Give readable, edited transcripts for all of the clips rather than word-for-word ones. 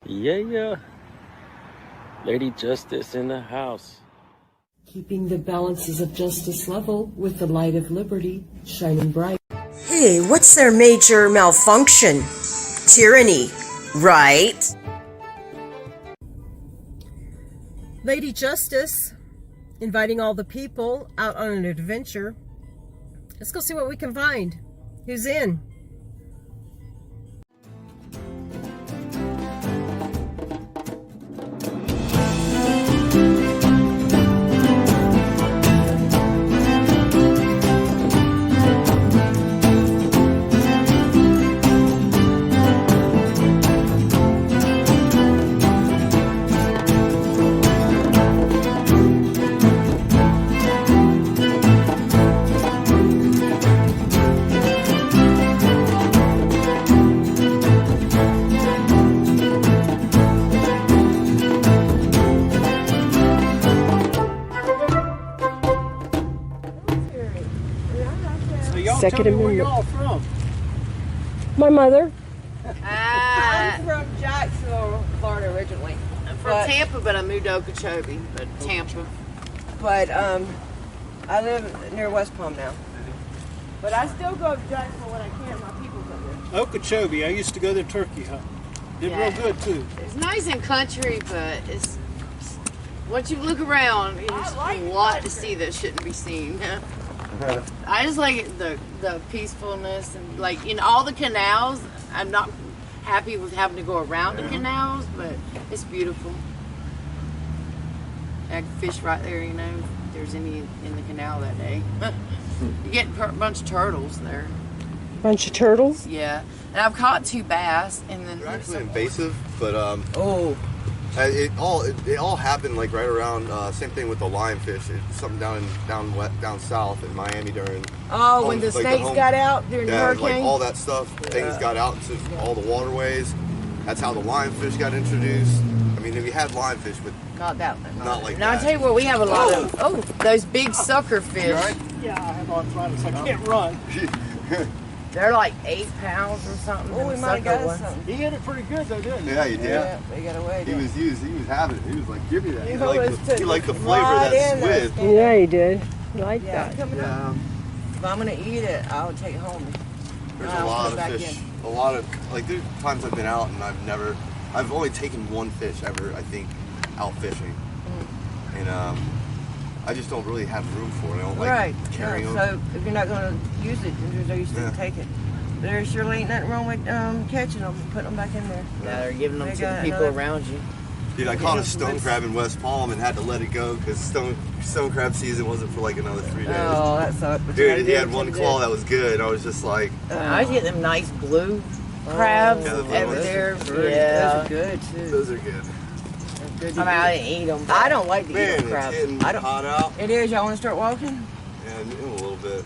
Yeah. Lady Justice in the house. Keeping the balances of justice level with the light of liberty shining bright. Hey, what's their major malfunction? Tyranny, right? Lady Justice inviting all the people out on an adventure. Let's go see what we can find. Who's in? Second Amendment. Where y'all from? My mother. I'm from Jacksonville, Florida originally. I'm from Tampa, but I moved to Okeechobee, but Tampa. But I live near West Palm now. But I still go to Jacksonville when I can. My people's up there. Okeechobee. I used to go there turkey hunt. Did real good too. It's nice and country, but it's once you look around, there's a lot to see that shouldn't be seen. I just like it, the peacefulness and like in all the canals. I'm not happy with having to go around the canals, but it's beautiful. I can fish right there, you know, if there's any in the canal that day. You get a bunch of turtles there. Bunch of turtles? Yeah, and I've caught 2 bass, and then they're actually invasive, but oh. It all happened like right around same thing with the lionfish. It's something down south in Miami during when the snakes got out during the hurricane. Like all that stuff, things got out into all the waterways. That's how the lionfish got introduced. I mean, we had lionfish, but not that one. Not like now that. I tell you what, we have a lot of those big sucker fish. Right? Yeah, I have arthritis. I can't run. They're like 8 pounds or something. Oh, we might have got something. He hit it pretty good though, didn't he? Yeah, he did. Yeah, they got away. He was having it. He was like, give me that. He liked the flavor of that squid. Yeah, he did. I like that. Yeah. If I'm gonna eat it, I'll take it home. There's a lot of fish. A lot of there's times I've been out and I've only taken 1 fish ever. I think out fishing, and I just don't really have room for it. I don't like carrying them. So if you're not going to use it, there's no use to take it. There surely ain't nothing wrong with catching them and putting them back in there. Yeah, they're giving them to the people around you. Dude, I caught a stone crab in West Palm and had to let it go because stone crab season wasn't for like another 3 days. Oh, that sucked. Dude, he had 1 claw that was good. I was just like... I was getting them nice blue crabs over there. Yeah. Those are good too. Those are good. I mean, I didn't eat them. I don't like to eat crabs. It's getting hot out. It is. Y'all want to start walking? Yeah, in a little bit.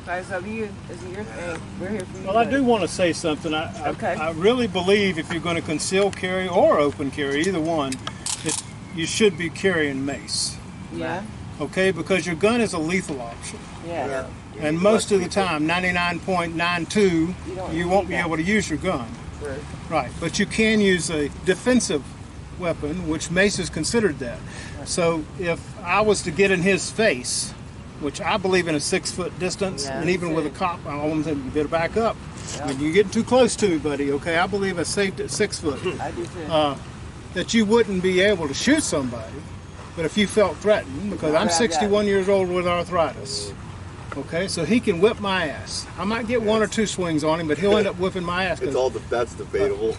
It's up to you. This is your thing. We're here for you. Well, I do want to say something. I really believe if you're going to conceal carry or open carry, either one, you should be carrying mace. Yeah. Okay, because your gun is a lethal option. Yeah. And most of the time, 99.92, you won't be able to use your gun. Sure. Right, but you can use a defensive weapon, which mace is considered that. So if I was to get in his face, which I believe in a 6-foot distance, and even with a cop, I want him to you better back up. When you get too close to me, buddy, okay, I believe it's safe at 6 foot. I do too. That you wouldn't be able to shoot somebody, but if you felt threatened, because I'm 61 years old with arthritis, okay, so he can whip my ass. I might get 1 or 2 swings on him, but he'll end up whipping my ass. That's debatable.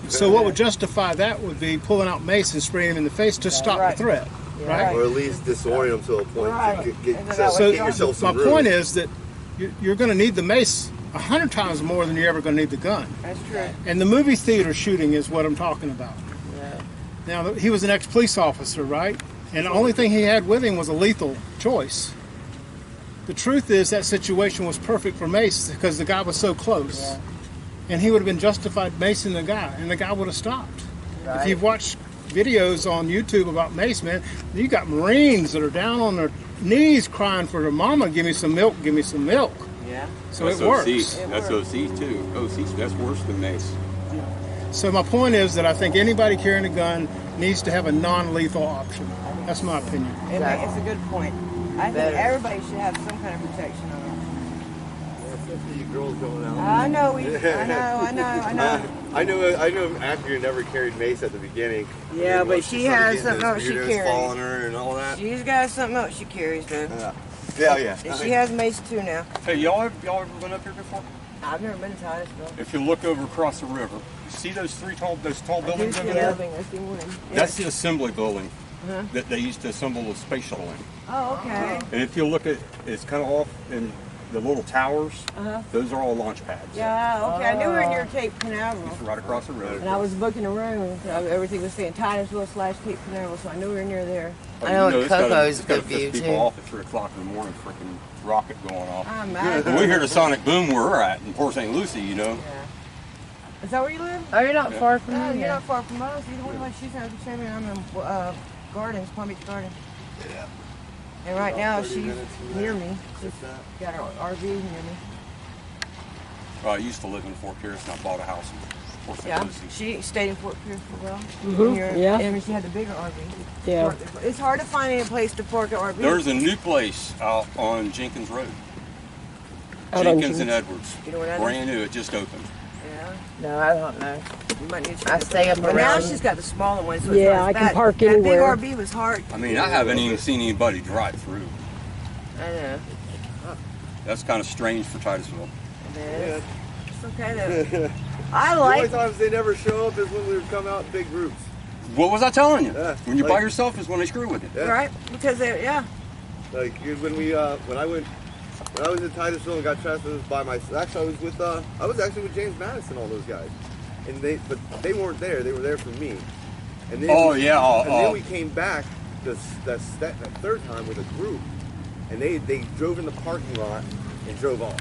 So what would justify that would be pulling out mace and spraying him in the face to stop the threat, right? Or at least disorient him to a point to get yourself some my point is that you're going to need the mace 100 times more than you're ever going to need the gun. That's true. And the movie theater shooting is what I'm talking about. Yeah. Now, he was an ex-police officer, right? And the only thing he had with him was a lethal choice. The truth is that situation was perfect for Mace because the guy was so close. Yeah. And he would have been justified macing the guy, and the guy would have stopped. Right. If you've watched videos on YouTube about Mace, man, you got Marines that are down on their knees crying for their mama, give me some milk, give me some milk. Yeah. So that's it works. That's OC too. OC, that's worse than Mace. Yeah. So my point is that I think anybody carrying a gun needs to have a non-lethal option. That's my opinion. It's a good point. I think everybody should have some kind of protection on them. You girls going out. I know. I know. Acura never carried mace at the beginning. Yeah, but she has something else she carries. carries. Following her and all that. She's got something else she carries, though. Yeah. And she has mace too now. Hey, y'all ever been up here before? I've never been to Titusville. If you look over across the river, you see those tall buildings over there? I see one. That's the assembly building that they used to assemble the space shuttle in. Oh, okay. And if you look at, it's kind of off in the little towers. Those are all launch pads. Yeah, okay. I knew we were near Cape Canaveral. It's right across the road. And I was booking a room. Everything was saying Titusville/Cape Canaveral, so I knew we were near there. I know it's got Coco's it's got good view, people too. off at 3 o'clock in the morning, freaking rocket going off. I'm mad. And we hear the sonic boom where we're at in Port St. Lucie, you know. Is that where you live? Oh, you're not far from No, me. you're not far from us. You're the one like she's having to me. I'm in Gardens, Palm Beach Gardens. Yeah. And right now she's minutes from near there. me. She's got her RV near me. I used to live in Fort Pierce and I bought a house in Port St. Yeah, Lucie. she stayed in Fort Pierce for a while. Yeah. And she had the bigger RV. Yeah. It's hard to find any place to park an RV. There's a new place out on Jenkins Road. Out on Jenkins and Jenkins. Edwards. You know what I Brand new, it just opened. Yeah. No, I don't know. You might need to I stay up But now around. she's got the smaller one, so Yeah, it's not I as can bad. park anywhere. That big RV was hard. I mean, I haven't even seen anybody drive through. I know. That's kind of strange for Titusville. It is. It's okay though. I The only like. times they never show up is when we come out in big groups. What was I telling you? Yeah, When you're by like- yourself is when they screw with you. Yeah. Right? Because they, Like when I was in Titusville and got transferred by myself. Actually, I was actually with James Madison, all those guys, and they weren't there. They were there for me. And then Oh, we, yeah, and then we came back that third time with a group, and they drove in the parking lot and drove off.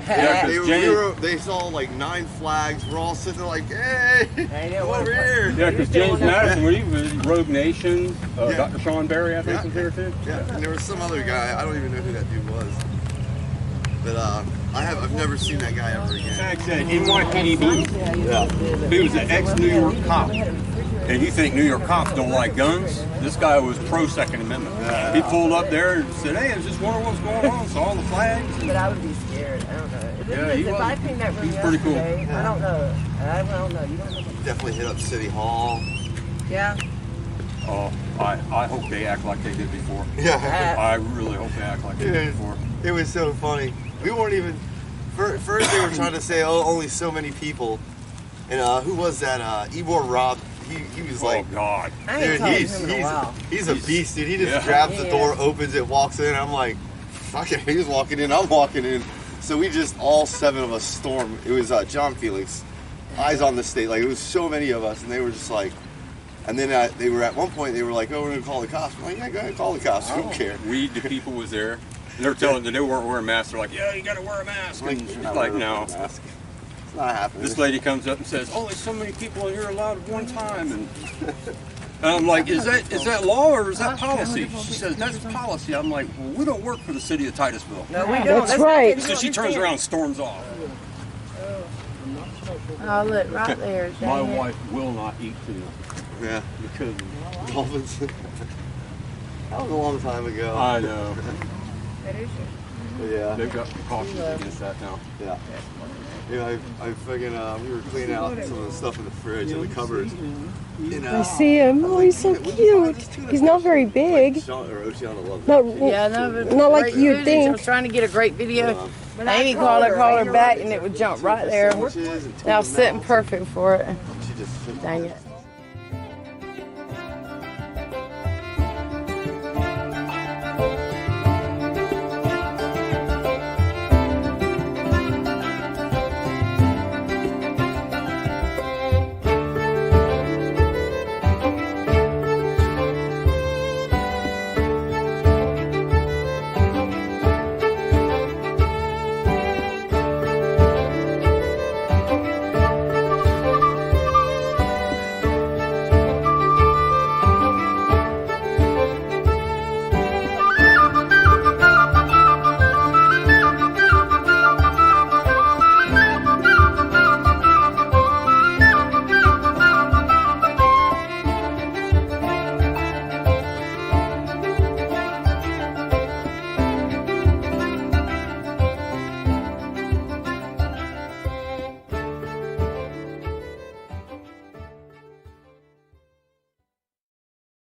Yeah, 'cause They saw like 9 flags. We're all sitting there like, hey, didn't come want over to- here. Yeah, because James Madison, when he was Rogue Nation, Yeah. Dr. Sean Berry, I think, Yeah. was there too. Yeah, and there was some other guy. I don't even know who that dude was. But I've never seen that guy ever again. Like that NYPD. Yeah. He was an ex-New York cop. And you think New York cops don't like guns? This guy was pro-Second Amendment. He pulled up there and said, hey, I was just wondering what's going on. Saw all the flags. but I would be scared. I don't know. Yeah, he If was. I cleaned that room He's pretty cool. yesterday, I don't know. I don't know. You don't know. Definitely hit up City Hall. Yeah. Oh, I hope they act like they did before. Yeah. I really hope they act like they did before. It was so funny. We weren't even. First they were trying to say, oh, only so many people. And who was that? Ivor Rob. He was like, Oh, God. I ain't dude, talked to him in a while. he's a beast, dude. He just Yeah. grabs the door, opens it, walks in. I'm like, fuck it. He's walking in. I'm walking in. So we just, all 7 of us stormed. It was John Felix, Eyes on the State. Like, it was so many of us. And they were just like, and then they were at one point, they were like, oh, we're going to call the cops. I'm like, yeah, go ahead, call the cops. I don't care. We, the people, was there. And they were telling that they weren't wearing masks. They're like, yeah, you got to wear a mask. Like, And you're she's not like, wearing a no. mask. It's not happening. This lady comes up and says, only so many people in here allowed at one time. And I'm like, is that law or is that policy? She says, that's policy. I'm like, well, we don't work for the city of Titusville. No, we don't. That's right. So she turns around and storms off. Oh, look, right there. My dang it. wife will not eat food Yeah. because Dolphins. That was a long time ago. I know. Yeah. They've got precautions against that now. Yeah. Yeah, I fucking, we were cleaning out some of the stuff in the fridge and the cupboards. And, I see him. Oh, he's so cute. He's not very big. Oceana loves Not, Yeah, no, but not like great you'd footage. I think. was trying to get a great video. But I Amy called called her back, and it would jump right there. sandwiches and And I was tuna sitting melts. perfect for it. She just Dang it.